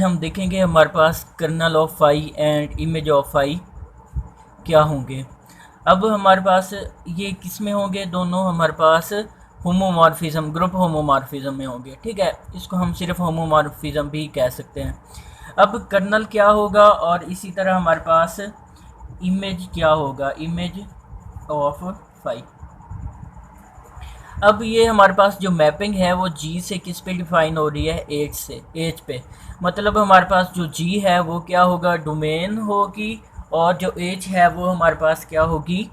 आज हम देखेंगे हमारे पास kernel of phi and image of phi क्या होंगे। अब हमारे पास ये किस में होंगे, दोनों हमारे पास होमोमॉर्फिज्म, ग्रुप होमोमॉर्फिज्म में होंगे। ठीक है, इसको हम सिर्फ होमोमॉर्फिज्म भी कह सकते हैं। अब कर्नल क्या होगा और इसी तरह हमारे पास इमेज क्या होगा, इमेज ऑफ फाई। अब ये हमारे पास जो मैपिंग है वो जी से किस पे डिफाइन हो रही है, एज से, एज पे। मतलब हमारे पास जो जी है वो क्या होगा, डोमेन होगी, और जो एज है वो हमारे पास क्या होगी,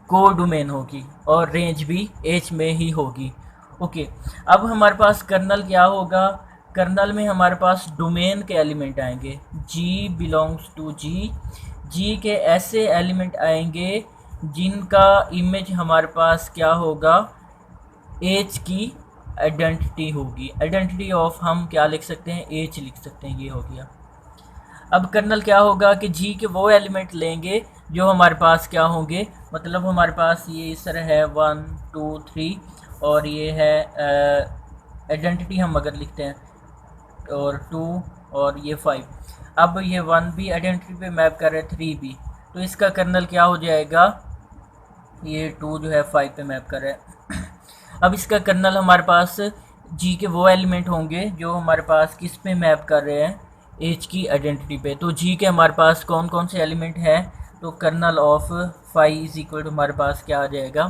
को डोमेन होगी, और रेंज भी एज में ही होगी। ओके, अब हमारे पास कर्नल क्या होगा, कर्नल में हमारे पास डोमेन के एलिमेंट आएंगे, जी बिलोंग्स टू जी। जी के ऐसे एलिमेंट आएंगे जिनका इमेज हमारे पास क्या होगा, एज की आइडेंटिटी होगी। आइडेंटिटी ऑफ हम क्या लिख सकते हैं, एज लिख सकते हैं, ये हो गया। अब कर्नल क्या होगा कि जी के वो एलिमेंट लेंगे जो हमारे पास क्या होंगे, मतलब हमारे पास ये इस तरह है 1 2 3, और ये है आइडेंटिटी हम अगर लिखते हैं, और 2 और ये 5। अब ये 1 भी आइडेंटिटी पे मैप कर रहे हैं, 3 भी, तो इसका कर्नल क्या हो जाएगा, ये 2 जो है 5 पे मैप कर रहा है। अब इसका कर्नल हमारे पास जी के वो एलिमेंट होंगे जो हमारे पास किस पे मैप कर रहे हैं, एज की आइडेंटिटी पे। तो जी के हमारे पास कौन कौन से एलिमेंट हैं, तो kernel of phi is equal to हमारे पास क्या आ जाएगा,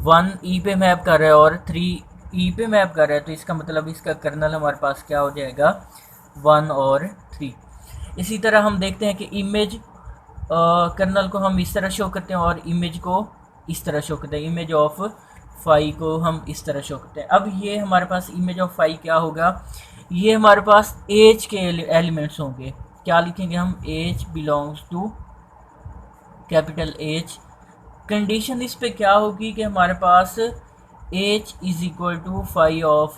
1 ई पे मैप कर रहा है और 3 ई पे मैप कर रहा है, तो इसका मतलब इसका कर्नल हमारे पास क्या हो जाएगा, 1 और 3। इसी तरह हम देखते हैं कि इमेज कर्नल को हम इस तरह शो करते हैं और इमेज को इस तरह शो करते हैं, इमेज ऑफ फाई को हम इस तरह शो करते हैं। अब ये हमारे पास इमेज ऑफ फाई क्या होगा, ये हमारे पास एज के एलिमेंट्स होंगे। क्या लिखेंगे हम, H belongs to capital H. Condition इस पे क्या होगी कि हमारे पास H is equal to phi of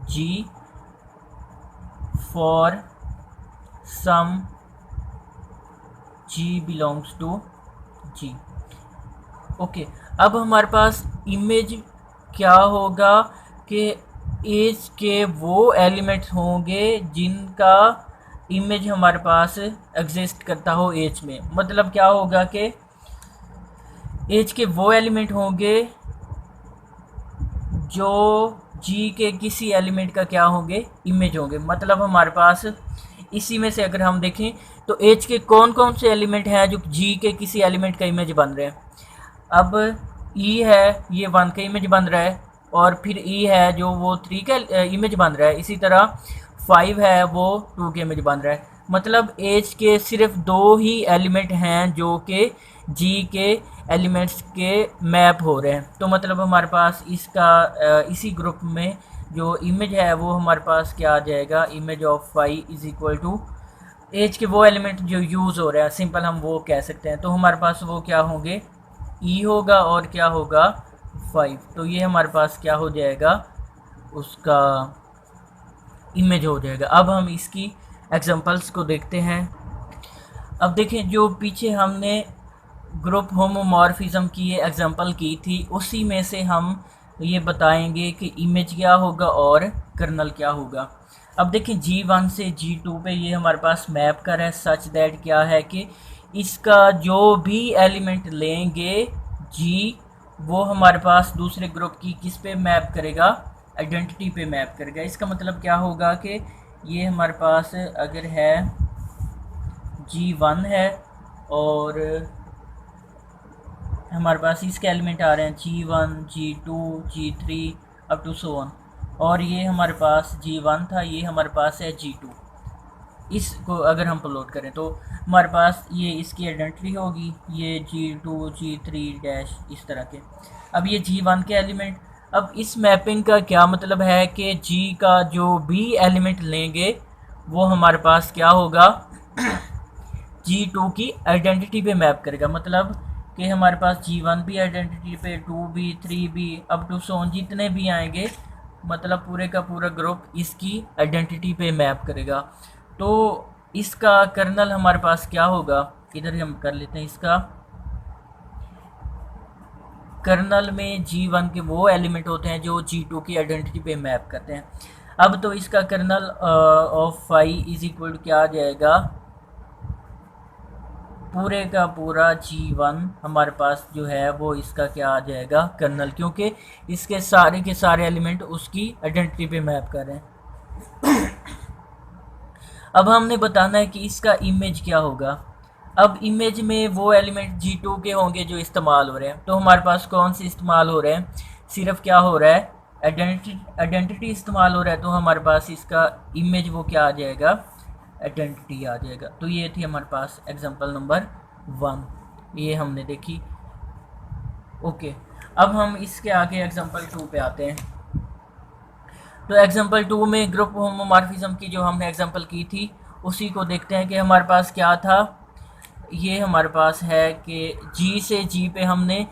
G for some G belongs to G. Okay, अब हमारे पास इमेज क्या होगा कि एज के वो एलिमेंट्स होंगे जिनका इमेज हमारे पास एग्जिस्ट करता हो एज में। मतलब क्या होगा कि एज के वो एलिमेंट होंगे जो जी के किसी एलिमेंट का क्या होंगे, इमेज होंगे। मतलब हमारे पास इसी में से अगर हम देखें तो एज के कौन कौन से एलिमेंट हैं जो जी के किसी एलिमेंट का इमेज बन रहे हैं। अब ई है, ये 1 का इमेज बन रहा है, और फिर ई है जो वो 3 का इमेज बन रहा है। इसी तरह 5 है वो 2 के इमेज बन रहा है। मतलब एज के सिर्फ 2 ही एलिमेंट हैं जो कि जी के एलिमेंट्स के मैप हो रहे हैं। तो मतलब हमारे पास इसका इसी ग्रुप में जो इमेज है वो हमारे पास क्या आ जाएगा, image of phi is equal to एज के वो एलिमेंट जो यूज़ हो रहे हैं, सिंपल हम वो कह सकते हैं। तो हमारे पास वो क्या होंगे, ई होगा और क्या होगा 5। तो ये हमारे पास क्या हो जाएगा, उसका इमेज हो जाएगा। अब हम इसकी एग्जांपल्स को देखते हैं। अब देखें, जो पीछे हमने ग्रुप होमोमॉर्फिज्म की ये एग्जांपल की थी, उसी में से हम ये बताएंगे कि इमेज क्या होगा और कर्नल क्या होगा। अब देखें, G1 से G2 पे ये हमारे पास मैप कर है, सच दैट क्या है कि इसका जो भी एलिमेंट लेंगे जी, वो हमारे पास दूसरे ग्रुप की किस पे मैप करेगा, आइडेंटिटी पे मैप करेगा। इसका मतलब क्या होगा कि ये हमारे पास अगर है G1 है और हमारे पास इसके एलिमेंट आ रहे हैं G1 G2 G3 up to so on, और ये हमारे पास G1 था, ये हमारे पास है G2। इसको अगर हम प्लॉट करें तो हमारे पास ये इसकी आइडेंटिटी होगी, ये G2 G3 डैश इस तरह के। अब ये G1 के एलिमेंट, अब इस मैपिंग का क्या मतलब है कि G का जो भी एलिमेंट लेंगे वो हमारे पास क्या होगा, G2 की आइडेंटिटी पे मैप करेगा। मतलब कि हमारे पास G1 भी आइडेंटिटी पे, 2 भी, 3 भी, अप टू सो ऑन जितने भी आएंगे, मतलब पूरे का पूरा ग्रुप इसकी आइडेंटिटी पे मैप करेगा। तो इसका कर्नल हमारे पास क्या होगा, इधर हम कर लेते हैं। इसका कर्नल में G1 के वो एलिमेंट होते हैं जो G2 की आइडेंटिटी पे मैप करते हैं। अब तो इसका kernel of phi is equal to क्या आ जाएगा, पूरे का पूरा G1 हमारे पास जो है वो इसका क्या आ जाएगा, कर्नल, क्योंकि इसके सारे के सारे एलिमेंट उसकी आइडेंटिटी पे मैप कर रहे हैं। अब हमने बताना है कि इसका इमेज क्या होगा। अब इमेज में वो एलिमेंट G2 के होंगे जो इस्तेमाल हो रहे हैं, तो हमारे पास कौन से इस्तेमाल हो रहे हैं, सिर्फ क्या हो रहा है, आइडेंटिटी इस्तेमाल हो रहा है, तो हमारे पास इसका इमेज वो क्या आ जाएगा, आइडेंटिटी आ जाएगा। तो ये थी हमारे पास एग्जांपल नंबर 1, ये हमने देखी। ओके, अब हम इसके आगे एग्जांपल 2 पे आते हैं। तो एग्जांपल 2 में ग्रुप होमोमॉर्फिज्म की जो हमने एग्जांपल की थी उसी को देखते हैं कि हमारे पास क्या था। ये हमारे पास है कि G से G पे हमने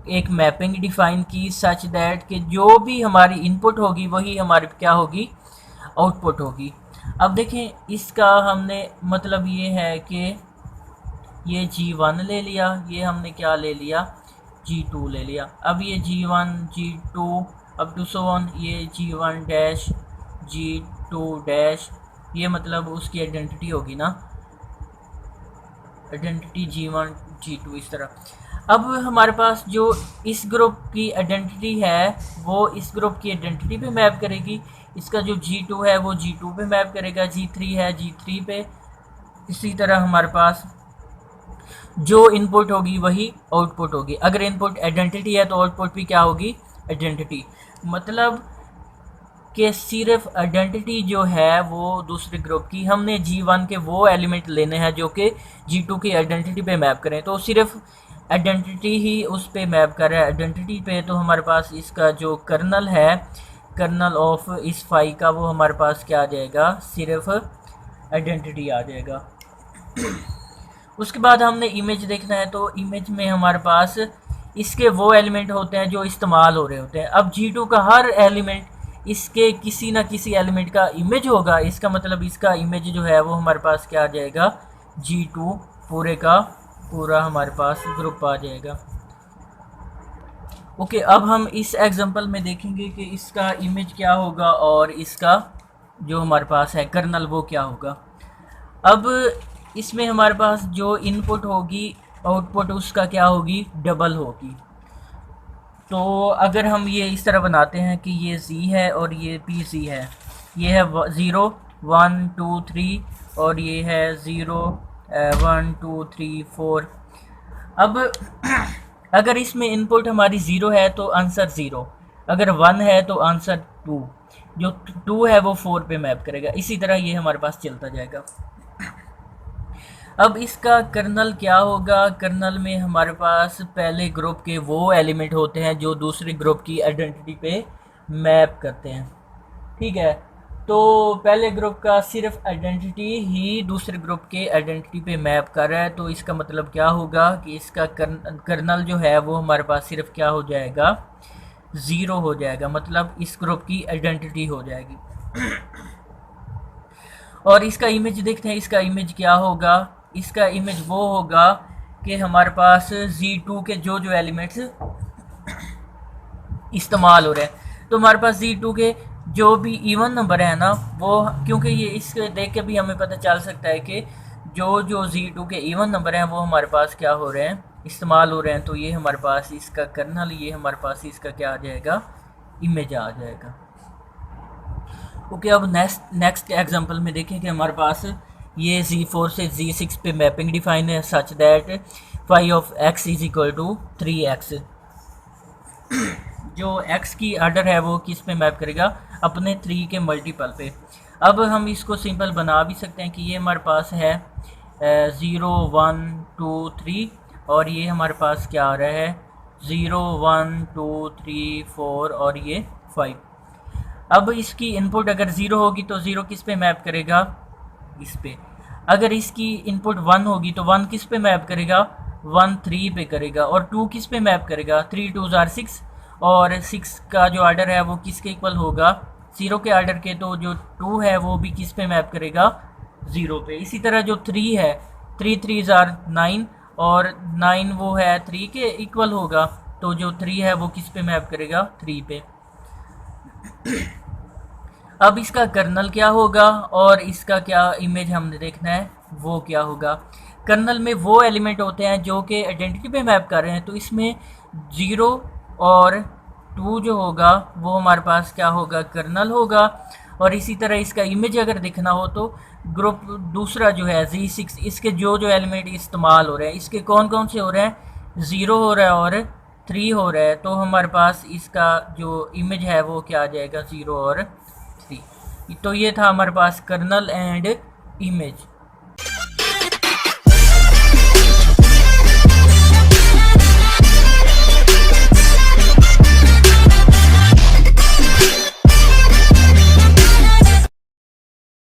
एक मैपिंग डिफाइन की सच दैट कि जो भी हमारी इनपुट होगी वही हमारी क्या होगी, आउटपुट होगी। अब देखें इसका हमने मतलब ये है कि ये G1 ले लिया, ये हमने क्या ले लिया, G2 ले लिया। अब ये G1 G2 अब टू सो ऑन, ये G1 डैश G2 डैश, ये मतलब उसकी आइडेंटिटी होगी ना, आइडेंटिटी G1 G2 इस तरह। अब हमारे पास जो इस ग्रुप की आइडेंटिटी है वो इस ग्रुप की आइडेंटिटी पे मैप करेगी, इसका जो G2 है वो G2 पे मैप करेगा, G3 है G3 पे। इसी तरह हमारे पास जो इनपुट होगी वही आउटपुट होगी। अगर इनपुट आइडेंटिटी है तो आउटपुट भी क्या होगी, आइडेंटिटी। मतलब कि सिर्फ आइडेंटिटी जो है वो दूसरे ग्रुप की, हमने G1 के वो एलिमेंट लेने हैं जो कि G2 की आइडेंटिटी पे मैप करें, तो सिर्फ आइडेंटिटी ही उस पे मैप कर रहा है आइडेंटिटी पे। तो हमारे पास इसका जो कर्नल है, कर्नल ऑफ इस फाई का, वो हमारे पास क्या आ जाएगा, सिर्फ आइडेंटिटी आ जाएगा। उसके बाद हमने इमेज देखना है, तो इमेज में हमारे पास इसके वो एलिमेंट होते हैं जो इस्तेमाल हो रहे होते हैं। अब G2 का हर एलिमेंट इसके किसी ना किसी एलिमेंट का इमेज होगा, इसका मतलब इसका इमेज जो है वो हमारे पास क्या आ जाएगा, G2 पूरे का पूरा हमारे पास ग्रुप आ जाएगा। ओके, अब हम इस एग्जांपल में देखेंगे कि इसका इमेज क्या होगा और इसका जो हमारे पास है कर्नल वो क्या होगा। अब इसमें हमारे पास जो इनपुट होगी आउटपुट उसका क्या होगी, डबल होगी। तो अगर हम ये इस तरह बनाते हैं कि ये Z है और ये भी Z है, ये है 0 1 2 3 और ये है 0 1 2 3 4। अब अगर इसमें इनपुट हमारी 0 है तो आंसर 0, अगर 1 है तो आंसर 2, जो 2 है वो 4 पे मैप करेगा। इसी तरह ये हमारे पास चलता जाएगा। अब इसका कर्नल क्या होगा, कर्नल में हमारे पास पहले ग्रुप के वो एलिमेंट होते हैं जो दूसरे ग्रुप की आइडेंटिटी पे मैप करते हैं, ठीक है। तो पहले ग्रुप का सिर्फ आइडेंटिटी ही दूसरे ग्रुप के आइडेंटिटी पे मैप कर रहा है, तो इसका मतलब क्या होगा कि इसका कर्नल जो है वो हमारे पास सिर्फ क्या हो जाएगा, 0 हो जाएगा, मतलब इस ग्रुप की आइडेंटिटी हो जाएगी। और इसका इमेज देखते हैं, इसका इमेज क्या होगा, इसका इमेज वो होगा कि हमारे पास Z2 के जो जो एलिमेंट्स इस्तेमाल हो रहे हैं, तो हमारे पास Z2 के जो भी इवन नंबर है ना वो, क्योंकि ये इसके देख के भी हमें पता चल सकता है कि जो जो Z2 के इवन नंबर हैं वो हमारे पास क्या हो रहे हैं, इस्तेमाल हो रहे हैं। तो ये हमारे पास इसका कर्नल, ये हमारे पास इसका क्या आ जाएगा, इमेज आ जाएगा। ओके, अब नेक्स्ट एग्जांपल में देखें कि हमारे पास ये Z4 से Z6 पे मैपिंग डिफाइन है such that phi of x is equal to 3x। जो x की आर्डर है वो किस पे मैप करेगा, अपने 3 के मल्टीपल पे। अब हम इसको सिंपल बना भी सकते हैं कि ये हमारे पास है 0 1 2 3 और ये हमारे पास क्या आ रहा है 0 1 2 3 4 और ये 5। अब इसकी इनपुट अगर 0 होगी तो 0 किस पे मैप करेगा, इस पे। अगर इसकी इनपुट 1 होगी तो 1 किस पे मैप करेगा, 1 3 पे करेगा। और 2 किस पे मैप करेगा, 3 2 6 और 6 का जो आर्डर है वो किसके इक्वल होगा, 0 के आर्डर के। तो जो 2 है वो भी किस पे मैप करेगा, 0 पे। इसी तरह जो 3 है 3 3 9 और 9 वो है 3 के इक्वल होगा, तो जो 3 है वो किस पे मैप करेगा, 3 पे। अब इसका कर्नल क्या होगा और इसका क्या इमेज हमने देखना है वो क्या होगा। कर्नल में वो एलिमेंट होते हैं जो कि आइडेंटिटी पे मैप कर रहे हैं, तो इसमें 0 और 2 जो होगा वो हमारे पास क्या होगा, कर्नल होगा। और इसी तरह इसका इमेज अगर दिखना हो तो ग्रुप दूसरा जो है Z6, इसके जो जो एलिमेंट इस्तेमाल हो रहे हैं, इसके कौन कौन से हो रहे हैं, 0 हो रहा है और 3 हो रहा है, तो हमारे पास इसका जो इमेज है वो क्या आ जाएगा, 0 और 3। तो ये था हमारे पास कर्नल एंड इमेज।